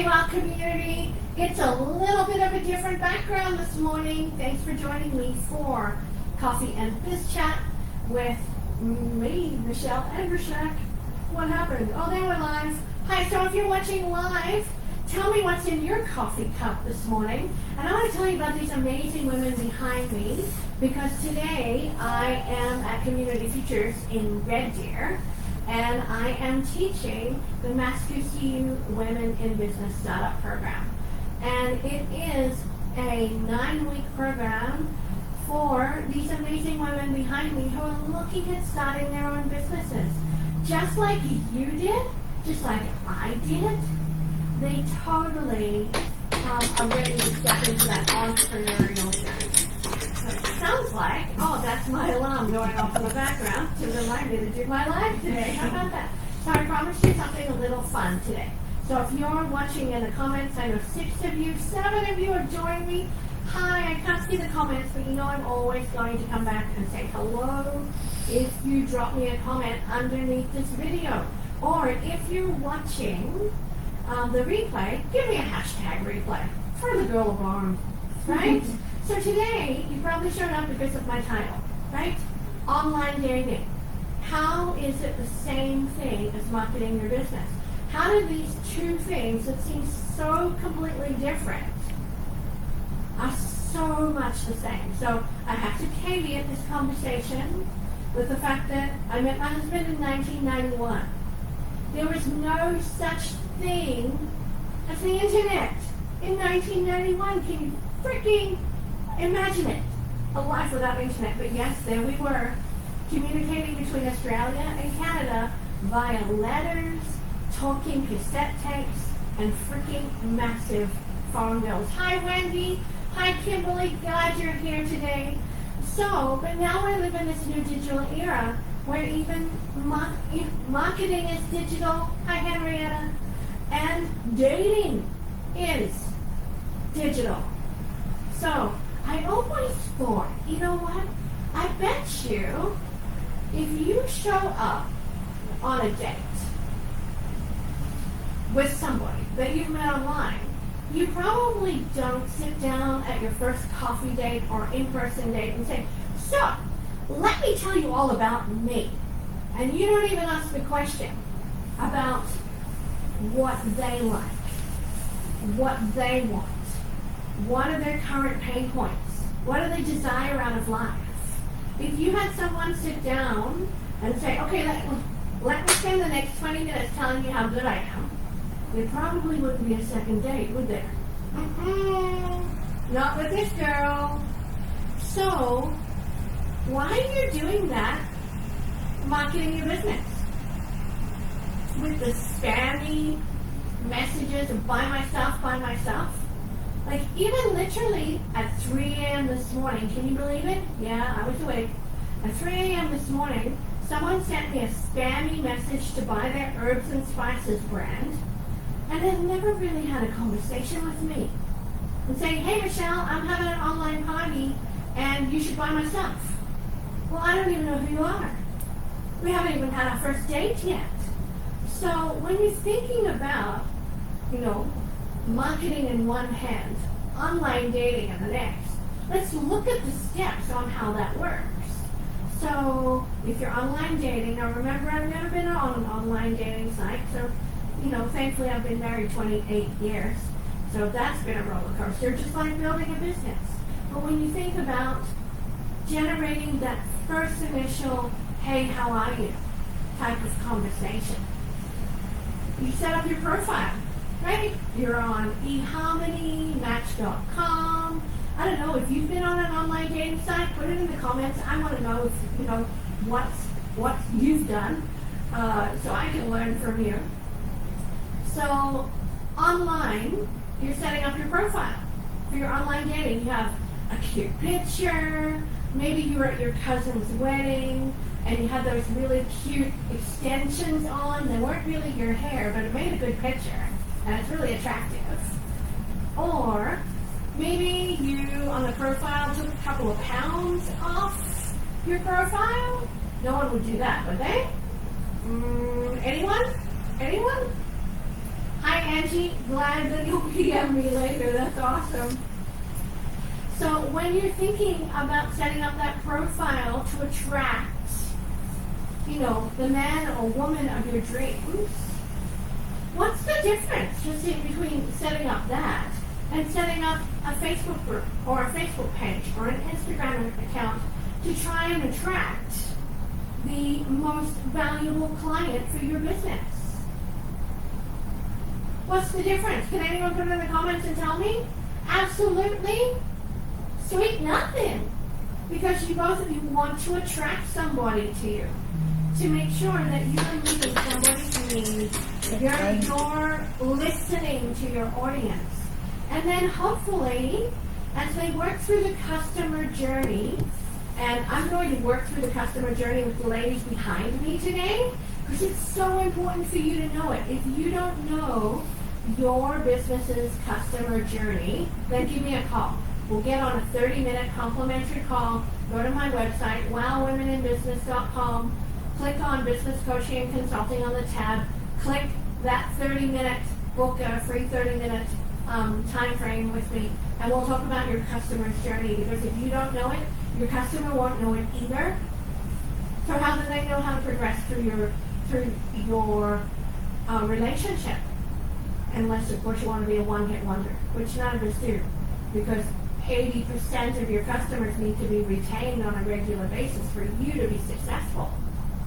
Hey, Wild Community. It's a little bit of a different background this morning. Thanks for joining me for Coffee and Biz Chat with me, Michelle Andrishak. What happened? Oh, they were live. Hi, so if you're watching live, tell me what's in your coffee cup this morning. And I want to tell you about these amazing women behind me because today I am at Community Futures in Red Deer. And I am teaching the Master You Women in Business Startup Program. And it is a 9-week program for these amazing women behind me who are looking at starting their own businesses. Just like you did, just like I did, they totally are ready to step into that entrepreneurial journey. So it sounds like, oh, that's my alarm going off in the background to remind me to do my live today. How about that? So I promised you something a little fun today. So if you're watching in the comments, I know 6 of you, 7 of you have joined me. Hi, I can't see the comments, but you know I'm always going to come back and say hello if you drop me a comment underneath this video. Or if you're watching the replay, give me a hashtag replay for the girl of arms, right? So today, you probably showed up because of my title, right? Online dating. How is it the same thing as marketing your business? How do these two things that seem so completely different are so much the same? So I have to caveat this conversation with the fact that I met my husband in 1991. There was no such thing as the internet in 1991. Can you freaking imagine it? A life without internet. But yes, there we were, communicating between Australia and Canada via letters, talking cassette tapes, and freaking massive phone bills. Hi, Wendy. Hi, Kimberly. Glad you're here today. So, but now we live in this new digital era where even marketing is digital. Hi, Henrietta. And dating is digital. So, I always thought, you know what? I bet you if you show up on a date with somebody that you've met online, you probably don't sit down at your first coffee date or in-person date and say, so, let me tell you all about me. And you don't even ask the question about what they like, what they want. What are their current pain points? What do they desire out of life? If you had someone sit down and say, okay, let me spend the next 20 minutes telling you how good I am, there probably wouldn't be a second date, would there? Not with this girl. So, why are you doing that marketing your business? With the spammy messages of buy my stuff. Like, even literally at 3 a.m. this morning, can you believe it? Yeah, I was awake. At 3 a.m. this morning, someone sent me a spammy message to buy their herbs and spices brand, and they've never really had a conversation with me. And saying, hey, Michelle, I'm having an online party, and you should buy my stuff. Well, I don't even know who you are. We haven't even had our first date yet. So when you're thinking about, marketing in one hand, online dating in the next, let's look at the steps on how that works. So if you're online dating, now remember I've never been on an online dating site, so thankfully I've been married 28 years, so that's been a roller coaster, just like building a business. But when you think about generating that first initial, hey, how are you, type of conversation, you set up your profile. Right? You're on eHarmony, Match.com. I don't know, if you've been on an online dating site, put it in the comments. I want to know if, what you've done, so I can learn from you. So, online, you're setting up your profile. For your online dating, you have a cute picture. Maybe you were at your cousin's wedding, and you had those really cute extensions on. They weren't really your hair, but it made a good picture. And it's really attractive. Or maybe you, on the profile, took a couple of pounds off your profile. No one would do that, would they? Anyone? Hi, Angie. Glad that you'll PM me later. That's awesome. So when you're thinking about setting up that profile to attract, the man or woman of your dreams, what's the difference just in between setting up that and setting up a Facebook group or a Facebook page or an Instagram account to try and attract the most valuable client for your business? What's the difference? Can anyone put it in the comments and tell me? Absolutely sweet nothing. Because both of you want to attract somebody to you. To make sure that you're meeting somebody's needs. You're listening to your audience. And then hopefully, as they work through the customer journey, and I'm going to work through the customer journey with the ladies behind me today, because it's so important for you to know it. If you don't know your business's customer journey, then give me a call. We'll get on a 30-minute complimentary call. Go to my website, wowwomeninbusiness.com. Click on Business Coaching and Consulting on the tab. Click that 30-minute, book a free 30-minute time frame with me, and we'll talk about your customer's journey. Because if you don't know it, your customer won't know it either. So how do they know how to progress through your relationship? Unless, of course, you want to be a one-hit wonder, which none of us do, because 80% of your customers need to be retained on a regular basis for you to be successful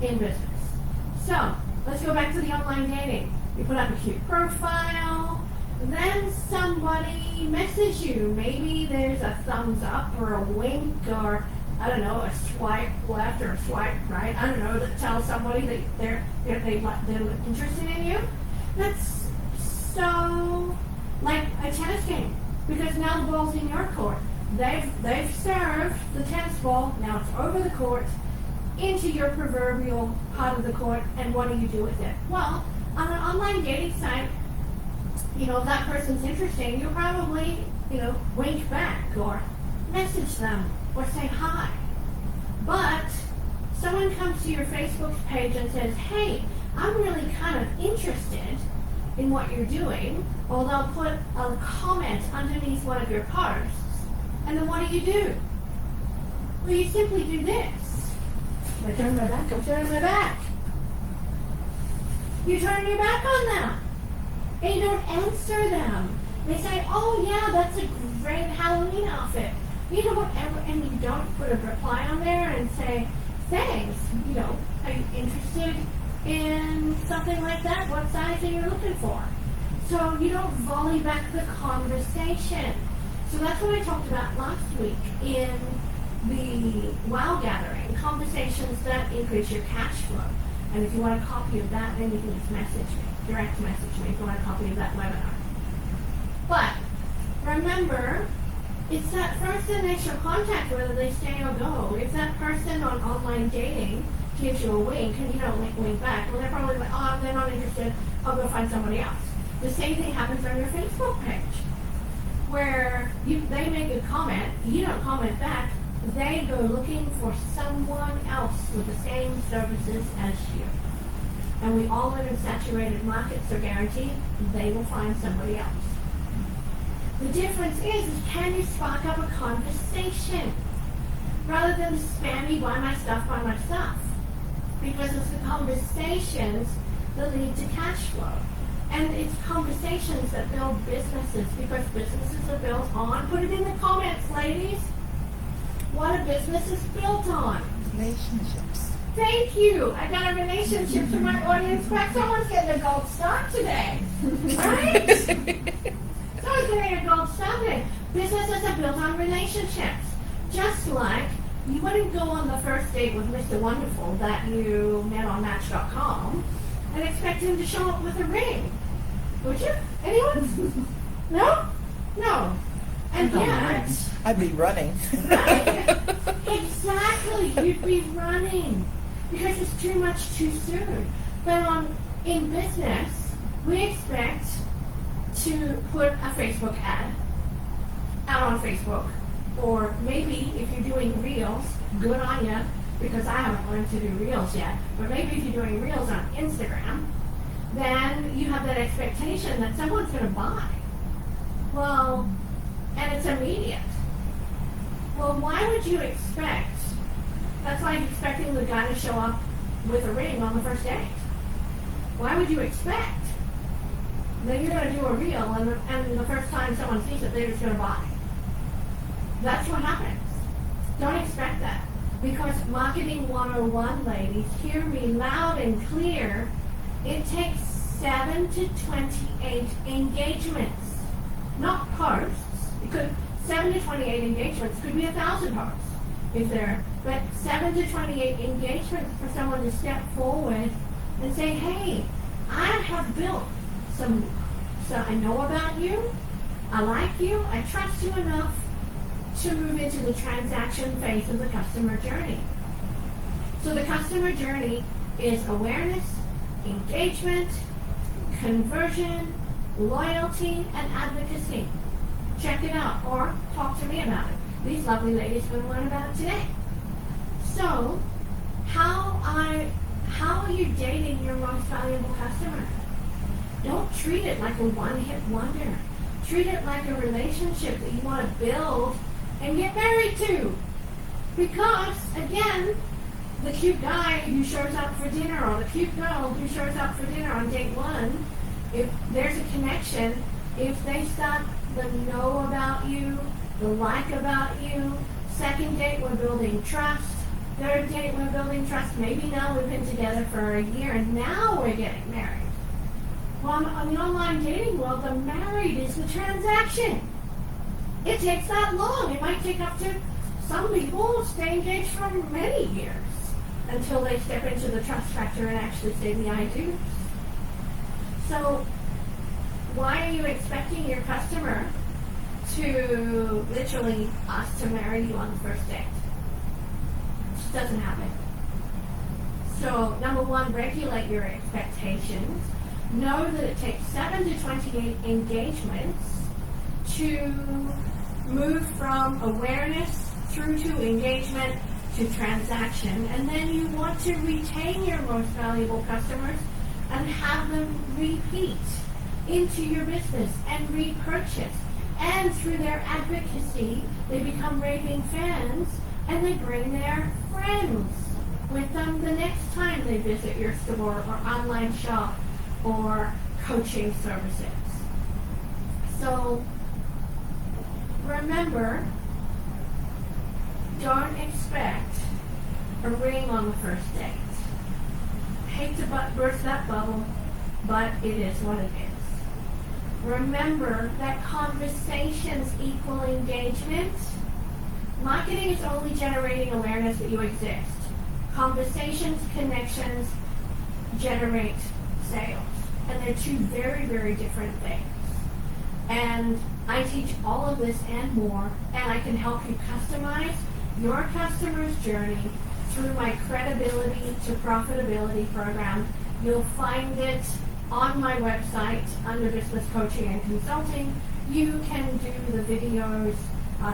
in business. So let's go back to the online dating. You put up a cute profile, then somebody messages you. Maybe there's a thumbs up or a wink or, I don't know, a swipe left or a swipe right. I don't know, that tells somebody that they're interested in you. That's so like a tennis game, because now the ball's in your court. They've served the tennis ball. Now it's over the court into your proverbial part of the court, and what do you do with it? Well, on an online dating site, if that person's interesting, you'll probably, wink back or message them or say hi. But someone comes to your Facebook page and says, hey, I'm really kind of interested in what you're doing, or they'll put a comment underneath one of your posts, and then what do? Well, you simply do this. I'm turning my back. You turn your back on them. And you don't answer them. They say, oh yeah, that's a great Halloween outfit. You don't ever, and you don't put a reply on there and say, thanks, are you interested in something like that? What size are you looking for? So you don't volley back the conversation. So that's what I talked about last week in the WOW gathering, conversations that increase your cash flow. And if you want a copy of that, then you can just direct message me if you want a copy of that webinar. But remember, it's that first initial contact, whether they stay or go. If that person on online dating gives you a wink and you don't wink back, well, they're probably like, oh, they're not interested, I'll go find somebody else. The same thing happens on your Facebook page, where they make a comment, you don't comment back, they go looking for someone else with the same services as you. And we all live in saturated markets, so guaranteed they will find somebody else. The difference is can you spark up a conversation rather than spam me buy my stuff. Because it's the conversations that lead to cash flow. And it's conversations that build businesses, because businesses are built on, put it in the comments, ladies, what a business is built on. Relationships. Thank you. I got a relationship for my audience back. Someone's getting a gold star today. Right? Someone's getting a gold star today. Businesses are built on relationships. Just like you wouldn't go on the first date with Mr. Wonderful that you met on Match.com and expect him to show up with a ring. Would you? Anyone? No? No. And yet, I'd be running. right? Exactly. You'd be running because it's too much too soon. But in business, we expect to put a Facebook ad out on Facebook, or maybe if you're doing Reels, good on you, because I haven't learned to do Reels yet. But maybe if you're doing Reels on Instagram, then you have that expectation that someone's going to buy. Well, and it's immediate. Well, why would you expect? That's like expecting the guy to show up with a ring on the first date. Why would you expect that you're going to do a reel and the first time someone sees it, they're just going to buy? That's what happens. Don't expect that. Because Marketing 101, ladies, hear me loud and clear, it takes 7 to 28 engagements, not posts. It could 7 to 28 engagements could be 1,000 posts if they're, but 7 to 28 engagements for someone to step forward and say, hey, I have built so I know about you, I like you, I trust you enough to move into the transaction phase of the customer journey. So the customer journey is awareness, engagement, conversion, loyalty, and advocacy. Check it out or talk to me about it. These lovely ladies will learn about it today. So, how are you dating your most valuable customer? Don't treat it like a one-hit wonder. Treat it like a relationship that you want to build and get married to. Because, again, the cute guy who shows up for dinner or the cute girl who shows up for dinner on date one, if there's a connection, if they start the know about you, the like about you, second date we're building trust, third date we're building trust, maybe now we've been together for a year and now we're getting married. Well, in the online dating world, the married is the transaction. It takes that long. It might take up to, some people stay engaged for many years until they step into the trust factor and actually say the I do. So why are you expecting your customer to literally ask to marry you on the first date? It just doesn't happen. So number one, regulate your expectations. Know that it takes 7 to 28 engagements to move from awareness through to engagement to transaction, and then you want to retain your most valuable customers and have them repeat into your business and repurchase. And through their advocacy, they become raving fans and they bring their friends with them the next time they visit your store or online shop or coaching services. So remember, don't expect a ring on the first date. Hate to burst that bubble, but it is what it is. Remember that conversations equal engagement. Marketing is only generating awareness that you exist. Conversations, connections generate sales. And they're two very, very different things. And I teach all of this and more, and I can help you customize your customer's journey through my Credibility to Profitability program. You'll find it on my website under Business Coaching and Consulting. You can do the videos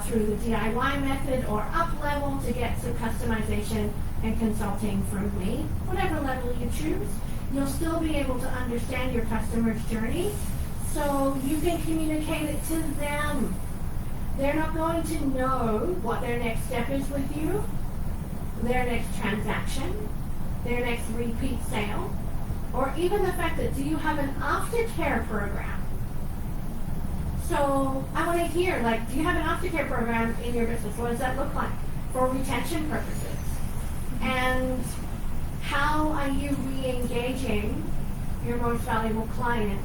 through the DIY method or up level to get some customization and consulting from me. Whatever level you choose, you'll still be able to understand your customer's journey so you can communicate it to them. They're not going to know what their next step is with you, their next transaction, their next repeat sale, or even the fact that do you have an aftercare program? So I want to hear, do you have an aftercare program in your business? What does that look like for retention purposes? And how are you re-engaging your most valuable client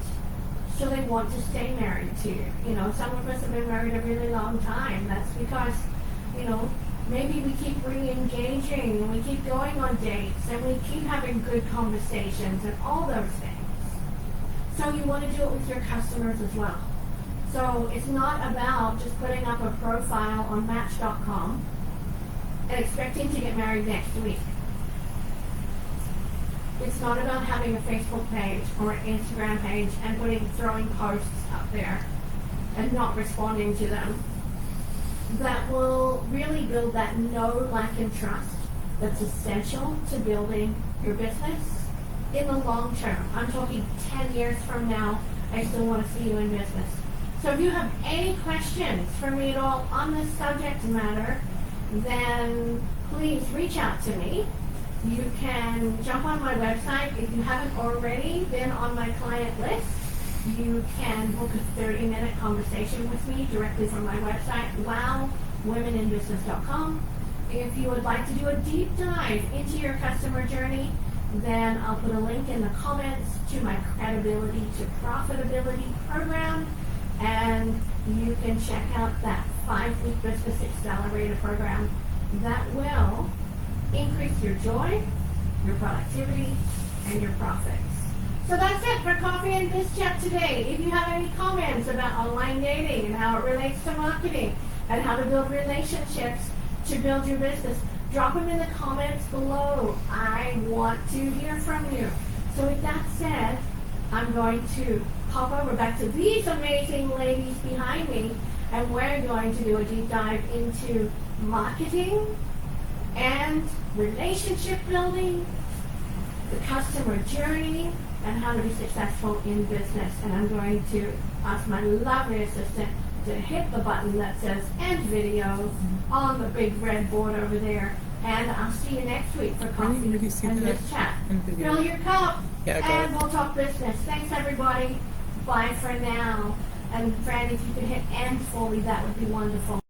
so they want to stay married to you? You know, some of us have been married a really long time. That's because, maybe we keep re-engaging and we keep going on dates and we keep having good conversations and all those things. So you want to do it with your customers as well. So it's not about just putting up a profile on Match.com and expecting to get married next week. It's not about having a Facebook page or an Instagram page and throwing posts up there and not responding to them. That will really build that know, like, and trust that's essential to building your business in the long term. I'm talking 10 years from now, I still want to see you in business. So if you have any questions for me at all on this subject matter, then please reach out to me. You can jump on my website. If you haven't already been on my client list, you can book a 30-minute conversation with me directly from my website, wowwomeninbusiness.com. If you would like to do a deep dive into your customer journey, then I'll put a link in the comments to my Credibility to Profitability program, and you can check out that 5-week business accelerator program that will increase your joy, your productivity, and your profits. So that's it for Coffee and Biz Chat today. If you have any comments about online dating and how it relates to marketing and how to build relationships to build your business, drop them in the comments below. I want to hear from you. So with that said, I'm going to hop over back to these amazing ladies behind me, and we're going to do a deep dive into marketing and relationship building, the customer journey, and how to be successful in business. And I'm going to ask my lovely assistant to hit the button that says end video on the big red board over there. And I'll see you next week for Coffee and Biz Chat. Fill your cup, and we'll talk business. Thanks, everybody. Bye for now. And Fran, if you could hit end for me, that would be wonderful.